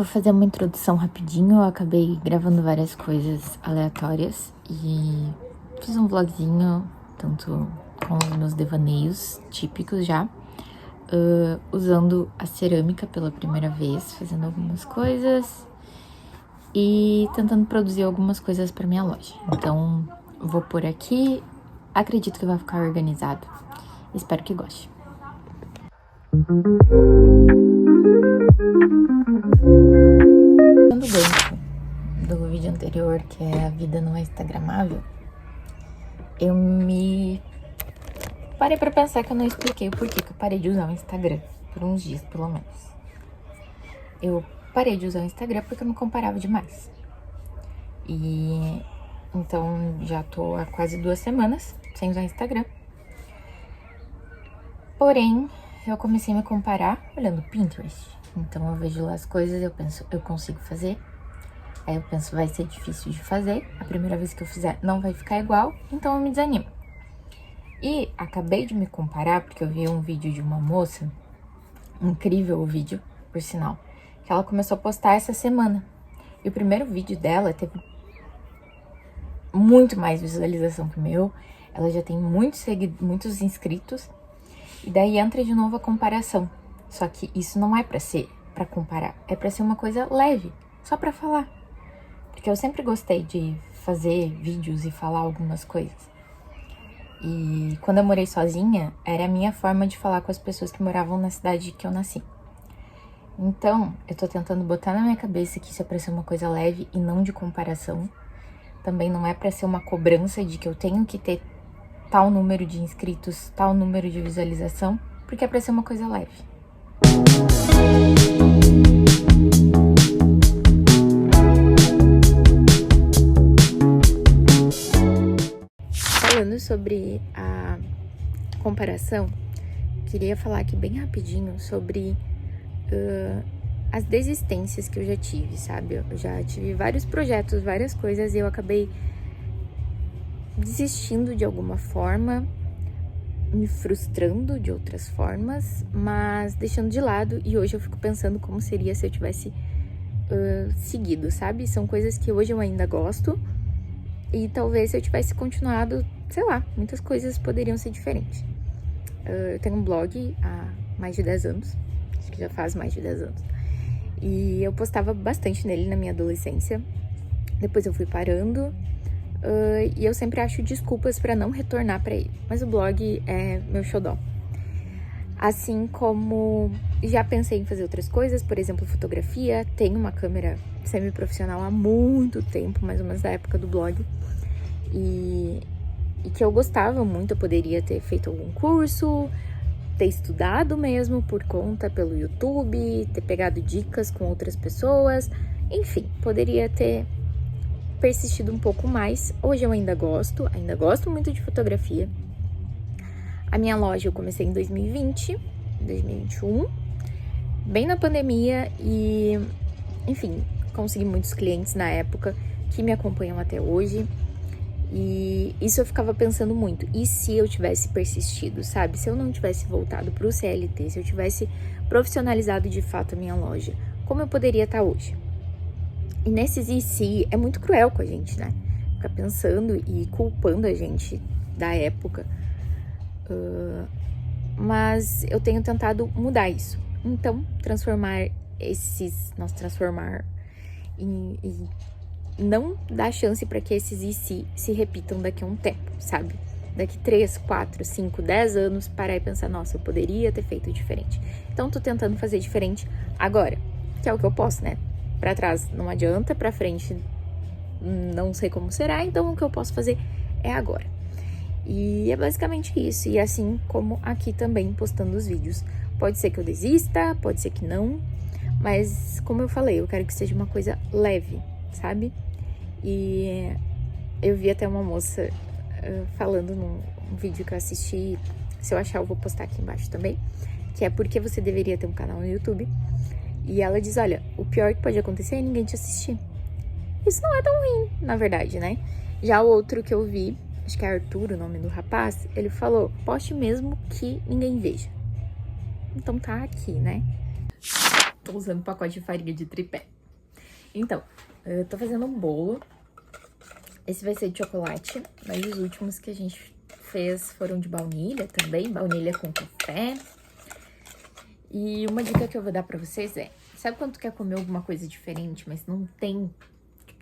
fazer uma introdução rapidinho. Eu acabei gravando várias coisas aleatórias e fiz um vlogzinho, tanto com os meus devaneios típicos já, usando a cerâmica pela primeira vez, fazendo algumas coisas e tentando produzir algumas coisas para minha loja. Então, vou por aqui, acredito que vai ficar organizado. Espero que goste. Dando gancho do vídeo anterior, que é a vida não é instagramável, eu me parei pra pensar que eu não expliquei o porquê que eu parei de usar o Instagram, por uns dias pelo menos. Eu parei de usar o Instagram porque eu me comparava demais. E então já tô há quase 2 semanas sem usar o Instagram. Porém, eu comecei a me comparar olhando o Pinterest. Então eu vejo lá as coisas, eu penso, eu consigo fazer. Aí eu penso, vai ser difícil de fazer. A primeira vez que eu fizer não vai ficar igual, então eu me desanimo. E acabei de me comparar porque eu vi um vídeo de uma moça, incrível o vídeo, por sinal, que ela começou a postar essa semana. E o primeiro vídeo dela teve muito mais visualização que o meu. Ela já tem muitos inscritos. E daí entra de novo a comparação. Só que isso não é pra comparar, é pra ser uma coisa leve, só pra falar. Porque eu sempre gostei de fazer vídeos e falar algumas coisas. E quando eu morei sozinha, era a minha forma de falar com as pessoas que moravam na cidade que eu nasci. Então, eu tô tentando botar na minha cabeça que isso é pra ser uma coisa leve e não de comparação. Também não é pra ser uma cobrança de que eu tenho que ter tal número de inscritos, tal número de visualização, porque é pra ser uma coisa leve. Falando sobre a comparação, queria falar aqui bem rapidinho sobre as desistências que eu já tive, sabe? Eu já tive vários projetos, várias coisas e eu acabei desistindo de alguma forma, me frustrando de outras formas, mas deixando de lado. E hoje eu fico pensando como seria se eu tivesse seguido, sabe? São coisas que hoje eu ainda gosto e talvez se eu tivesse continuado, sei lá, muitas coisas poderiam ser diferentes. Eu tenho um blog há mais de 10 anos, acho que já faz mais de 10 anos, e eu postava bastante nele na minha adolescência. Depois eu fui parando, e eu sempre acho desculpas pra não retornar pra ele. Mas o blog é meu xodó. Assim como já pensei em fazer outras coisas, por exemplo, fotografia. Tenho uma câmera semi-profissional há muito tempo, mais ou menos da época do blog. E que eu gostava muito, eu poderia ter feito algum curso, ter estudado mesmo por conta pelo YouTube, ter pegado dicas com outras pessoas. Enfim, poderia ter persistido um pouco mais. Hoje eu ainda gosto muito de fotografia. A minha loja eu comecei em 2021, bem na pandemia, e enfim, consegui muitos clientes na época que me acompanham até hoje. E isso eu ficava pensando muito, e se eu tivesse persistido, sabe? Se eu não tivesse voltado pro CLT, se eu tivesse profissionalizado de fato a minha loja, como eu poderia estar hoje? E nesses e se é muito cruel com a gente, né? Ficar pensando e culpando a gente da época. Mas eu tenho tentado mudar isso. Então, transformar e não dar chance para que esses e se repitam daqui a um tempo, sabe? Daqui 3, 4, 5, 10 anos, parar e pensar, nossa, eu poderia ter feito diferente. Então, tô tentando fazer diferente agora, que é o que eu posso, né? Pra trás não adianta, pra frente não sei como será, então o que eu posso fazer é agora. E é basicamente isso, e assim como aqui também postando os vídeos. Pode ser que eu desista, pode ser que não, mas como eu falei, eu quero que seja uma coisa leve, sabe? E eu vi até uma moça falando num vídeo que eu assisti, se eu achar eu vou postar aqui embaixo também, que é porque você deveria ter um canal no YouTube. E ela diz, olha, o pior que pode acontecer é ninguém te assistir. Isso não é tão ruim, na verdade, né? Já o outro que eu vi, acho que é Arthur, o nome do rapaz, ele falou, poste mesmo que ninguém veja. Então tá aqui, né? Tô usando pacote de farinha de tripé. Então, eu tô fazendo um bolo. Esse vai ser de chocolate, mas os últimos que a gente fez foram de baunilha também, baunilha com café. E uma dica que eu vou dar pra vocês é, sabe quando tu quer comer alguma coisa diferente, mas não tem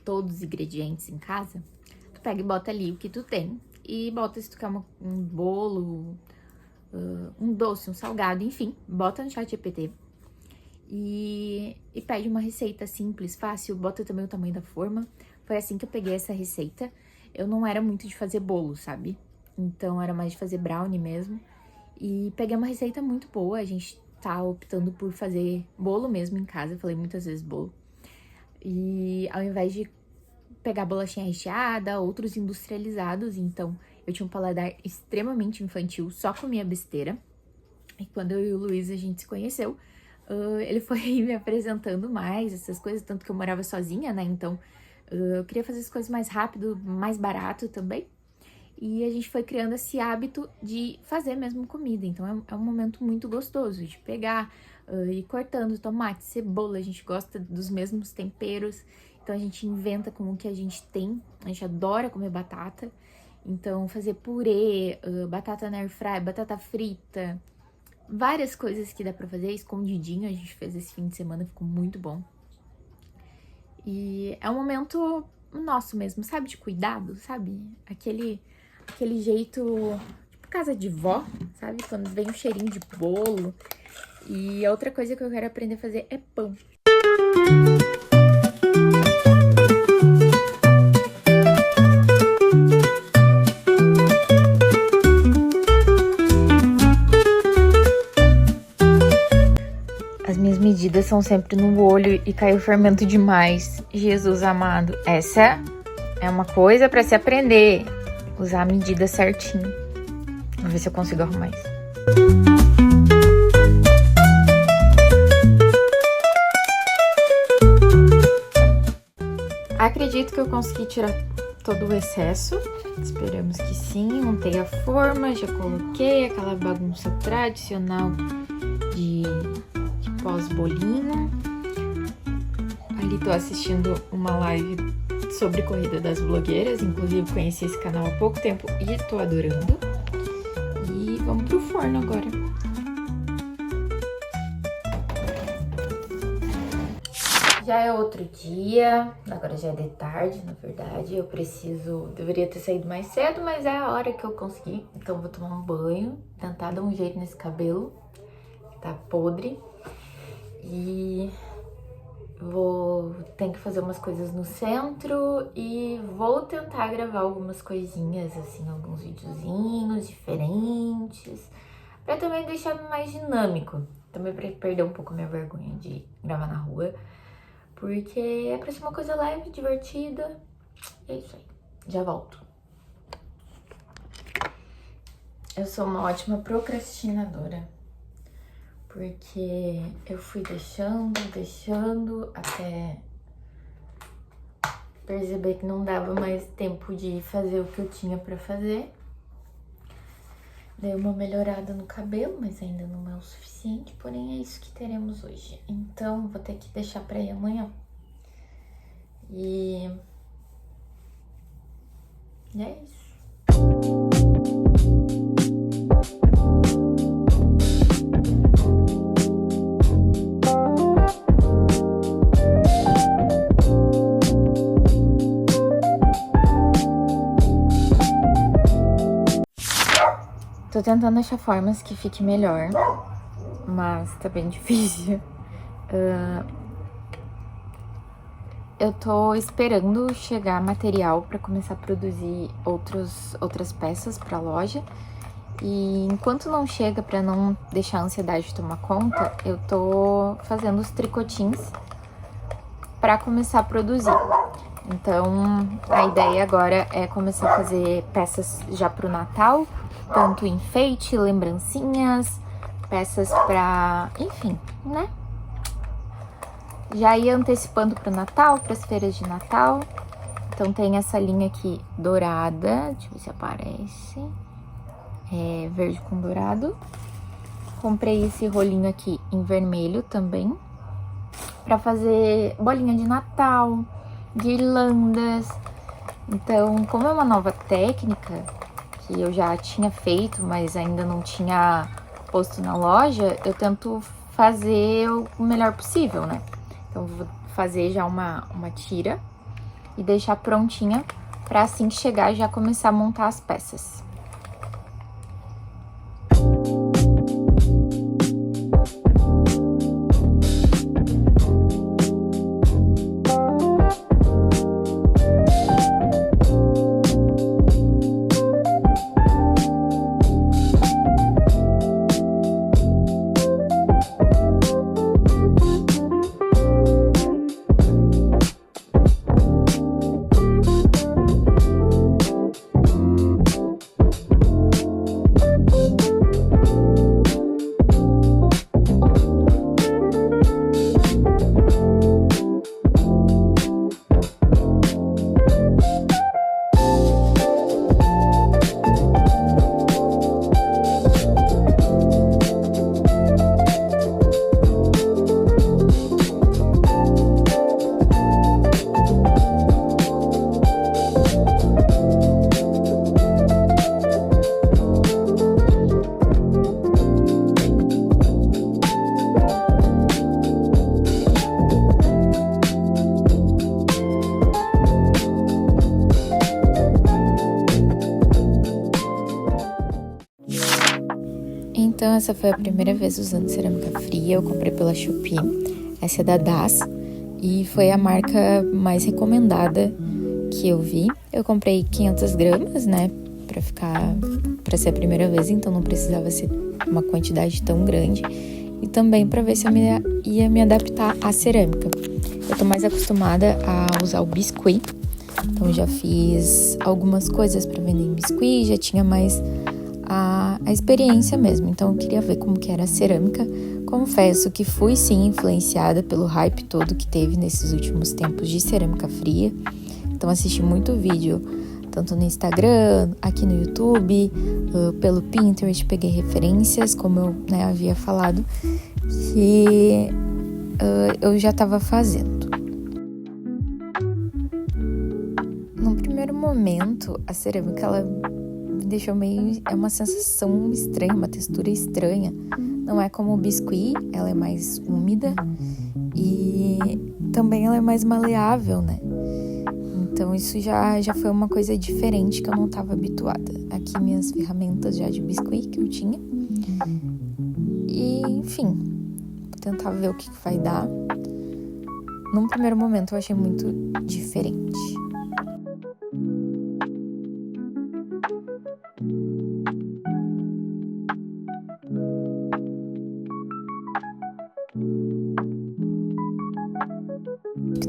todos os ingredientes em casa? Tu pega e bota ali o que tu tem. E bota se tu quer um bolo, um doce, um salgado, enfim. Bota no ChatGPT. E pede uma receita simples, fácil. Bota também o tamanho da forma. Foi assim que eu peguei essa receita. Eu não era muito de fazer bolo, sabe? Então, era mais de fazer brownie mesmo. E peguei uma receita muito boa. A gente tá optando por fazer bolo mesmo em casa. Eu falei muitas vezes bolo. E ao invés de pegar bolachinha recheada, outros industrializados. Então, eu tinha um paladar extremamente infantil, só comia besteira. E quando eu e o Luiz, a gente se conheceu, ele foi me apresentando mais essas coisas. Tanto que eu morava sozinha, né? Então, eu queria fazer as coisas mais rápido, mais barato também. E a gente foi criando esse hábito de fazer mesmo comida. Então, é um momento muito gostoso de pegar e cortando tomate, cebola. A gente gosta dos mesmos temperos. Então, a gente inventa com o que a gente tem. A gente adora comer batata. Então, fazer purê, batata na airfryer, batata frita. Várias coisas que dá pra fazer. Escondidinho, a gente fez esse fim de semana, ficou muito bom. E é um momento nosso mesmo, sabe? De cuidado, sabe? Aquele jeito, tipo casa de vó, sabe? Quando vem um cheirinho de bolo. E a outra coisa que eu quero aprender a fazer é pão. As minhas medidas são sempre no olho e cai o fermento demais. Jesus amado, essa é uma coisa pra se aprender. Usar a medida certinho. Vamos ver se eu consigo arrumar isso. Acredito que eu consegui tirar todo o excesso. Esperamos que sim. Montei a forma, já coloquei aquela bagunça tradicional de pós-bolinho. Ali tô assistindo uma live sobre corrida das blogueiras, inclusive conheci esse canal há pouco tempo e tô adorando. E vamos pro forno agora. Já é outro dia, agora já é de tarde, na verdade. Deveria ter saído mais cedo, mas é a hora que eu consegui. Então vou tomar um banho, tentar dar um jeito nesse cabelo, que tá podre. E tenho que fazer umas coisas no centro e vou tentar gravar algumas coisinhas, assim, alguns videozinhos diferentes, pra também deixar mais dinâmico, também pra perder um pouco a minha vergonha de gravar na rua, porque é pra ser uma coisa leve, divertida, e é isso aí, já volto. Eu sou uma ótima procrastinadora. Porque eu fui deixando até perceber que não dava mais tempo de fazer o que eu tinha pra fazer. Dei uma melhorada no cabelo, mas ainda não é o suficiente, porém é isso que teremos hoje. Então, vou ter que deixar pra ir amanhã. E é isso. Tô tentando achar formas que fique melhor, mas tá bem difícil. Eu tô esperando chegar material pra começar a produzir outras peças pra loja. E enquanto não chega, pra não deixar a ansiedade tomar conta, eu tô fazendo os tricotins pra começar a produzir. Então, a ideia agora é começar a fazer peças já pro Natal, tanto enfeite, lembrancinhas, peças pra, enfim, né? Já ia antecipando pro Natal, pras feiras de Natal. Então, tem essa linha aqui dourada, deixa eu ver se aparece, verde com dourado. Comprei esse rolinho aqui em vermelho também. para fazer bolinha de Natal, guirlandas. Então, como é uma nova técnica que eu já tinha feito, mas ainda não tinha posto na loja, eu tento fazer o melhor possível, né? Então, vou fazer já uma tira e deixar prontinha para assim que chegar já começar a montar as peças. Então, essa foi a primeira vez usando cerâmica fria. Eu comprei pela Shopee. Essa é da Das e foi a marca mais recomendada que eu vi. Eu comprei 500 gramas, né, para ser a primeira vez, então não precisava ser uma quantidade tão grande. E também para ver se eu ia me adaptar à cerâmica. Eu tô mais acostumada a usar o biscuit, então já fiz algumas coisas para vender em biscuit, já tinha mais a experiência mesmo, então eu queria ver como que era a cerâmica. Confesso que fui sim influenciada pelo hype todo que teve nesses últimos tempos de cerâmica fria, então assisti muito vídeo, tanto no Instagram, aqui no YouTube, pelo Pinterest, peguei referências, como eu, né, havia falado, que eu já estava fazendo. No primeiro momento, a cerâmica, ela me deixou meio... É uma sensação estranha, uma textura estranha. Não é como o biscuit, ela é mais úmida e também ela é mais maleável, né? Então isso já foi uma coisa diferente que eu não estava habituada. Aqui minhas ferramentas já de biscuit que eu tinha. E, enfim, vou tentar ver o que vai dar. Num primeiro momento eu achei muito diferente.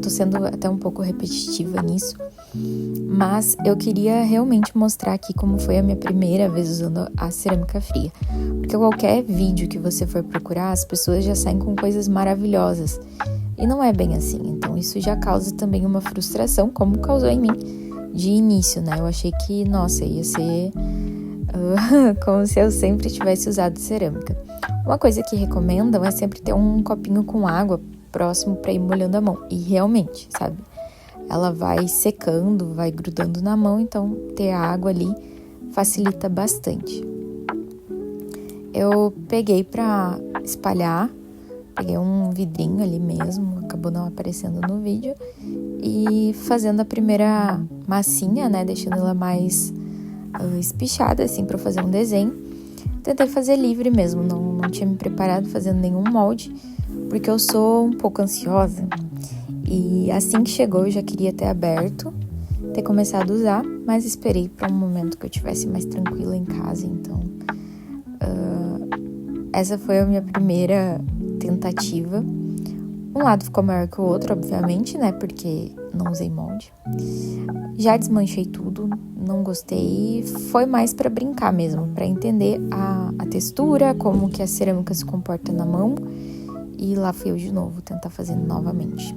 Tô sendo até um pouco repetitiva nisso, mas eu queria realmente mostrar aqui como foi a minha primeira vez usando a cerâmica fria, porque qualquer vídeo que você for procurar, as pessoas já saem com coisas maravilhosas, e não é bem assim, então isso já causa também uma frustração, como causou em mim de início, né? Eu achei que, nossa, ia ser como se eu sempre tivesse usado cerâmica. Uma coisa que recomendam é sempre ter um copinho com água próximo para ir molhando a mão. E realmente, sabe? Ela vai secando, vai grudando na mão, então ter a água ali facilita bastante. Eu peguei para espalhar, peguei um vidrinho ali mesmo, acabou não aparecendo no vídeo, e fazendo a primeira massinha, né? Deixando ela mais espichada, assim, para fazer um desenho. Tentei fazer livre mesmo, não tinha me preparado fazendo nenhum molde, porque eu sou um pouco ansiosa e assim que chegou eu já queria ter aberto, ter começado a usar, mas esperei para um momento que eu estivesse mais tranquila em casa, então essa foi a minha primeira tentativa. Um lado ficou maior que o outro, obviamente, né, porque não usei molde. Já desmanchei tudo, não gostei, foi mais para brincar mesmo, para entender a textura, como que a cerâmica se comporta na mão. E lá fui eu de novo, tentar fazer novamente.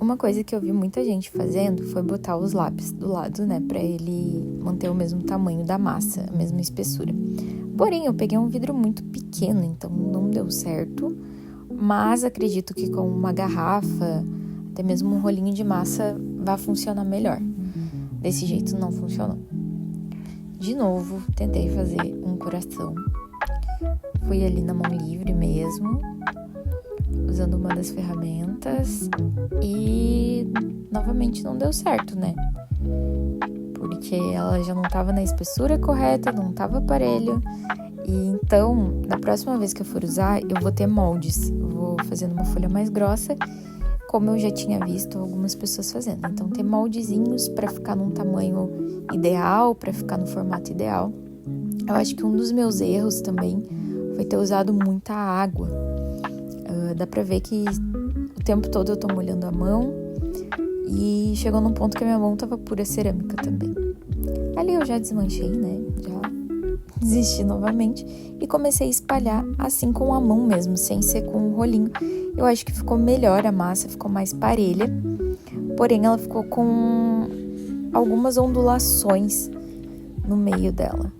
Uma coisa que eu vi muita gente fazendo foi botar os lápis do lado, né, pra ele manter o mesmo tamanho da massa, a mesma espessura. Porém, eu peguei um vidro muito pequeno, então não deu certo, mas acredito que com uma garrafa, até mesmo um rolinho de massa, vai funcionar melhor. Desse jeito não funcionou. De novo, tentei fazer um coração. Fui ali na mão livre mesmo, usando uma das ferramentas e novamente não deu certo, né? Porque ela já não tava na espessura correta, não tava parelho. E então, da próxima vez que eu for usar, eu vou ter moldes. Eu vou fazendo uma folha mais grossa, como eu já tinha visto algumas pessoas fazendo. Então, ter moldezinhos para ficar num tamanho ideal, para ficar no formato ideal. Eu acho que um dos meus erros também foi ter usado muita água. Dá pra ver que o tempo todo eu tô molhando a mão e chegou num ponto que a minha mão tava pura cerâmica também. Ali eu já desmanchei, né? Já desisti novamente e comecei a espalhar assim com a mão mesmo, sem ser com um rolinho. Eu acho que ficou melhor a massa, ficou mais parelha, porém ela ficou com algumas ondulações no meio dela.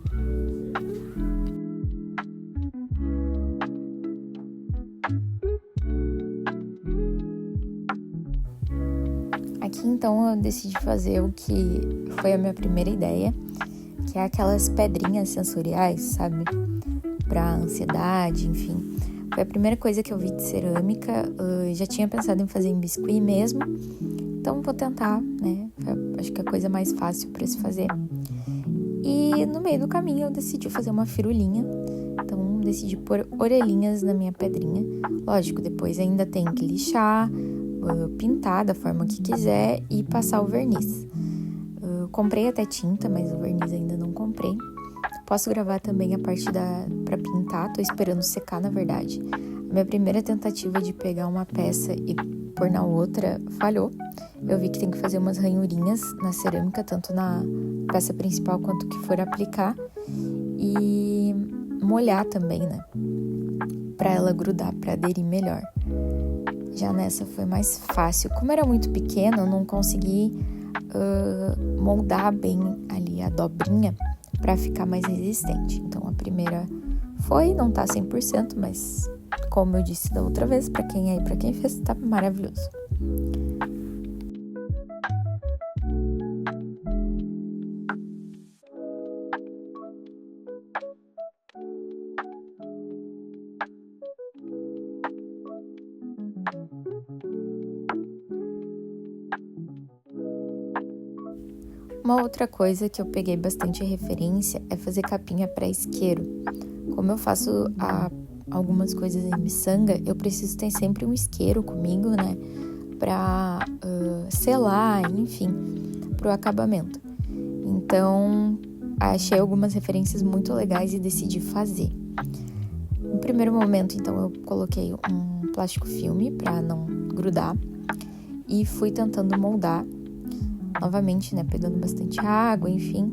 Aqui então eu decidi fazer o que foi a minha primeira ideia, que é aquelas pedrinhas sensoriais, sabe? Pra ansiedade, enfim. Foi a primeira coisa que eu vi de cerâmica. Eu já tinha pensado em fazer em biscuit mesmo, então vou tentar, né? Acho que é a coisa mais fácil pra se fazer. E no meio do caminho eu decidi fazer uma firulinha, então decidi pôr orelhinhas na minha pedrinha. Lógico, depois ainda tem que lixar, pintar da forma que quiser e passar o verniz. Comprei até tinta, mas o verniz ainda não comprei. Posso gravar também a parte pra pintar, tô esperando secar, na verdade. A minha primeira tentativa de pegar uma peça e pôr na outra falhou. Eu vi que tem que fazer umas ranhurinhas na cerâmica, tanto na peça principal quanto que for aplicar. E molhar também, né? Pra ela grudar, pra aderir melhor. Já nessa foi mais fácil. Como era muito pequena, eu não consegui moldar bem ali a dobrinha para ficar mais resistente. Então a primeira não tá 100%, mas como eu disse da outra vez, para quem fez, tá maravilhoso. Uma outra coisa que eu peguei bastante referência é fazer capinha para isqueiro. Como eu faço algumas coisas em miçanga, eu preciso ter sempre um isqueiro comigo, né? Pra selar, enfim, pro acabamento. Então, achei algumas referências muito legais e decidi fazer. No primeiro momento, então, eu coloquei um plástico filme pra não grudar e fui tentando moldar novamente, né, pegando bastante água, enfim,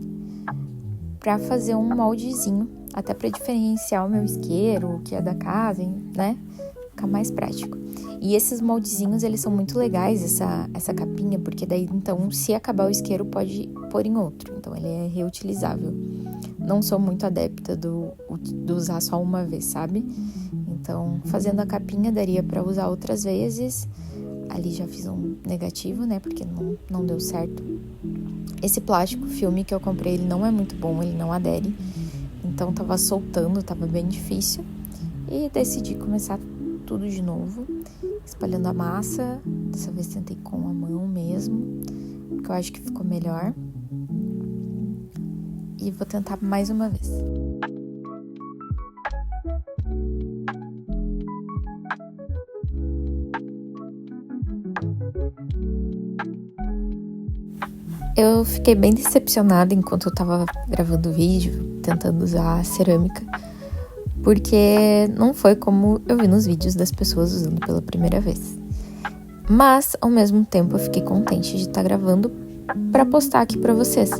pra fazer um moldezinho, até pra diferenciar o meu isqueiro, o que é da casa, né, ficar mais prático. E esses moldezinhos, eles são muito legais, essa capinha, porque daí, então, se acabar o isqueiro, pode pôr em outro, então ele é reutilizável. Não sou muito adepta do usar só uma vez, sabe? Então, fazendo a capinha, daria pra usar outras vezes. Ali já fiz um negativo, né, porque não deu certo. Esse plástico filme que eu comprei, ele não é muito bom, ele não adere. Então tava soltando, tava bem difícil. E decidi começar tudo de novo, espalhando a massa. Dessa vez tentei com a mão mesmo, porque eu acho que ficou melhor. E vou tentar mais uma vez. Eu fiquei bem decepcionada enquanto eu tava gravando o vídeo, tentando usar a cerâmica, porque não foi como eu vi nos vídeos das pessoas usando pela primeira vez. Mas, ao mesmo tempo, eu fiquei contente de estar gravando pra postar aqui pra vocês,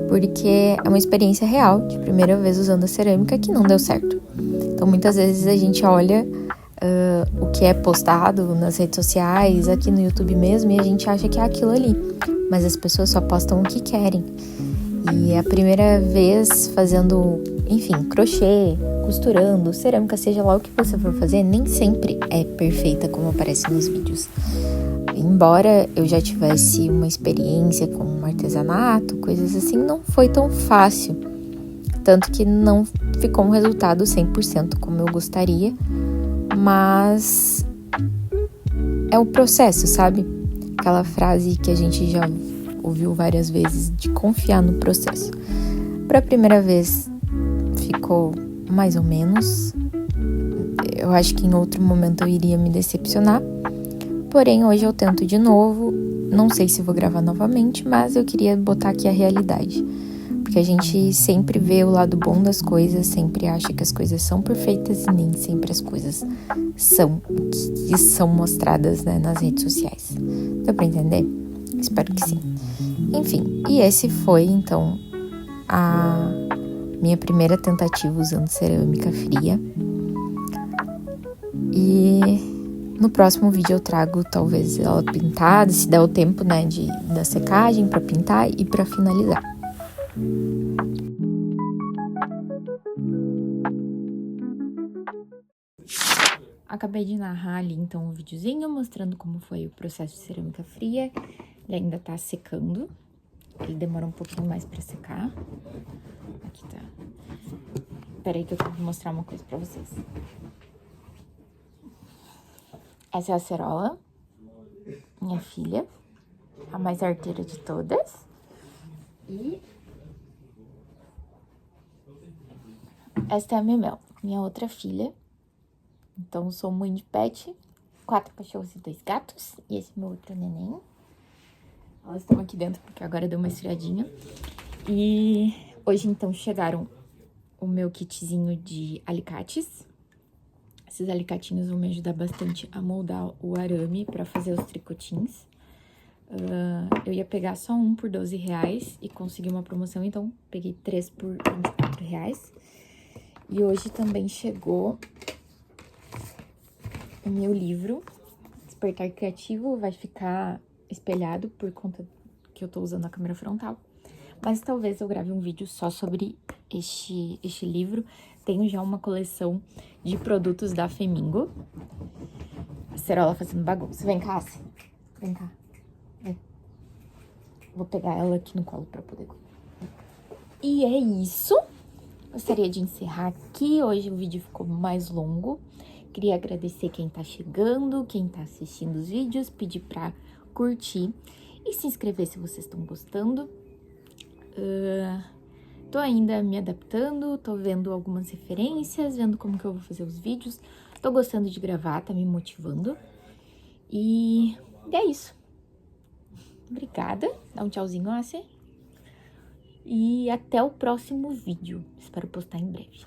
porque é uma experiência real, de primeira vez usando a cerâmica, que não deu certo. Então, muitas vezes a gente olha o que é postado nas redes sociais, aqui no YouTube mesmo, e a gente acha que é aquilo ali. Mas as pessoas só postam o que querem. E a primeira vez fazendo, enfim, crochê, costurando, cerâmica, seja lá o que você for fazer, nem sempre é perfeita como aparece nos vídeos. Embora eu já tivesse uma experiência com um artesanato, coisas assim, não foi tão fácil. Tanto que não ficou um resultado 100% como eu gostaria. Mas é o processo, sabe? Aquela frase que a gente já ouviu várias vezes de confiar no processo. Para a primeira vez ficou mais ou menos. Eu acho que em outro momento eu iria me decepcionar. Porém, hoje eu tento de novo. Não sei se vou gravar novamente, mas eu queria botar aqui a realidade. Porque a gente sempre vê o lado bom das coisas, sempre acha que as coisas são perfeitas e nem sempre as coisas são o que são mostradas, né, nas redes sociais. Deu pra entender? Espero que sim. Enfim, e esse foi, então, a minha primeira tentativa usando cerâmica fria. E no próximo vídeo eu trago, talvez, ela pintada, se der o tempo, né, da secagem pra pintar e pra finalizar. Acabei de narrar ali, então, um videozinho mostrando como foi o processo de cerâmica fria. Ele ainda tá secando. Ele demora um pouquinho mais pra secar. Aqui tá. Peraí que eu tenho que mostrar uma coisa pra vocês. Essa é a Cerola, minha filha, a mais arteira de todas. E esta é a Memel, minha outra filha. Então, sou mãe de pet, 4 cachorros e 2 gatos. E esse é meu outro neném. Elas estão aqui dentro porque agora deu uma esfriadinha. E hoje, então, chegaram o meu kitzinho de alicates. Esses alicatinhos vão me ajudar bastante a moldar o arame pra fazer os tricotins. Eu ia pegar só um por R$12 e consegui uma promoção, então peguei 3 por R$24. E hoje também chegou o meu livro, Despertar Criativo. Vai ficar espelhado por conta que eu tô usando a câmera frontal. Mas talvez eu grave um vídeo só sobre este livro. Tenho já uma coleção de produtos da Femingo. A Cerola fazendo bagunça. Vem cá, Cassi. Vem cá. Vem. Vou pegar ela aqui no colo pra poder comer. E é isso. Gostaria de encerrar aqui. Hoje o vídeo ficou mais longo. Queria agradecer quem tá chegando, quem tá assistindo os vídeos. Pedir pra curtir e se inscrever se vocês estão gostando. Tô ainda me adaptando, tô vendo algumas referências, vendo como que eu vou fazer os vídeos. Tô gostando de gravar, tá me motivando. E é isso. Obrigada. Dá um tchauzinho, Assi. E até o próximo vídeo. Espero postar em breve.